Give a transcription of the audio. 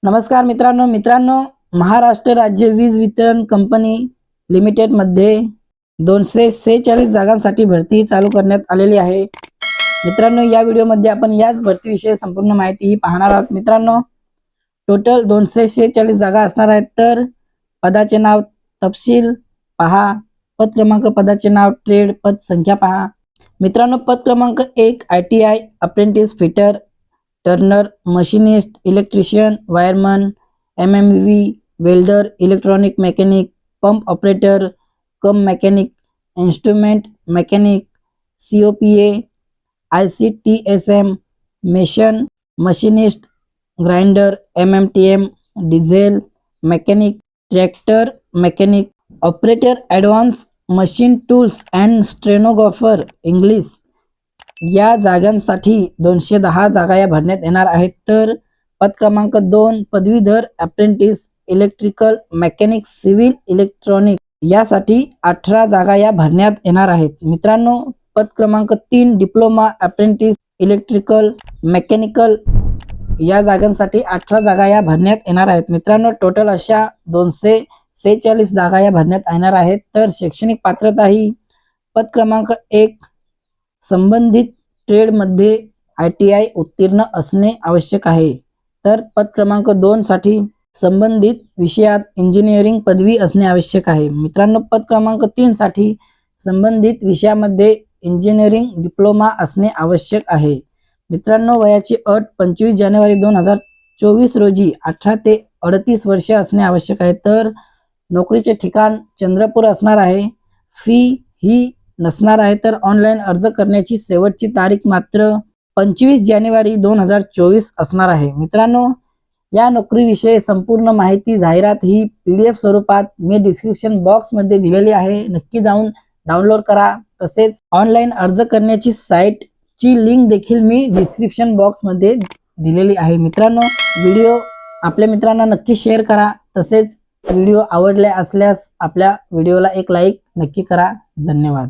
नमस्कार मित्रांनो, महाराष्ट्र राज्य वीज वितरण कंपनी लिमिटेड मध्ये 246 जागांसाठी भरती चालू करण्यात आलेली आहे। मित्रांनो, या व्हिडिओमध्ये आपण याच भरतीविषयी संपूर्ण माहिती पाहणार आहोत। मित्रांनो, टोटल 246 जागा असणार आहेत। तर पदाचे नाव तपशील पहा, पद क्रमांक, पदाचे नाव, ट्रेड, पद संख्या पहा। मित्रांनो, पद क्रमांक 1 ITI apprentice fitter, Turner, machinist, electrician, wireman, MMV, welder, electronic mechanic, pump operator कम mechanic, instrument mechanic, COPA, ICTSM, mason, machinist, grinder, MMTM, diesel mechanic, tractor mechanic, operator advance machine tools end stenographer English या जागांसाठी 210 जागा या भरण्यात येणार आहेत। तर पद क्रमांक 2 पदवीधर apprentice electrical mechanic civil electronic यासाठी 18 जागा या भरण्यात येणार आहेत। मित्रांनो, पद क्रमांक 3 डिप्लोमा अप्रेंटिस इलेक्ट्रिकल मेकॅनिकल या जागांसाठी 18 जागा या भरण्यात येणार आहेत। मित्रांनो, टोटल अशा 246 जागा या भरण्यात येणार आहेत। तर शैक्षणिक पात्रता ही पद क्रमांक 1 संबंधित ट्रेड मध्ये ITI उत्तीर्ण असणे आवश्यक आहे। तर पद क्रमांक 2 साठी संबंधित विषयात इंजिनिअरिंग पदवी असणे आवश्यक आहे। मित्रांनो, पद क्रमांक 3 साठी संबंधित विषयामध्ये इंजिनिअरिंग डिप्लोमा असणे आवश्यक आहे। मित्रांनो, वयाची अट 25 जानेवारी 2024 रोजी 18 ते 38 वर्षे असणे आवश्यक आहे। तर नोकरीचे ठिकाण चंद्रपूर असणार आहे। फी ही नसणार आहे। तर ऑनलाईन अर्ज करण्याची शेवटची तारीख मात्र 25 जानेवारी 2024 असणार आहे। मित्रांनो, या नोकरीविषयी संपूर्ण माहिती जाहिरात ही PDF स्वरूपात मी डिस्क्रिप्शन बॉक्स मध्ये दिलेली आहे। नक्की जाऊन डाउनलोड करा। तसेच ऑनलाईन अर्ज करण्याची साइट ची लिंक देखील मी डिस्क्रिप्शन बॉक्स मध्ये दिलेली आहे। मित्रांनो, व्हिडिओ आपल्या मित्रांना नक्की शेअर करा। तसेच व्हिडिओ आवडले असल्यास आपल्या व्हिडिओला एक लाईक नक्की करा। धन्यवाद।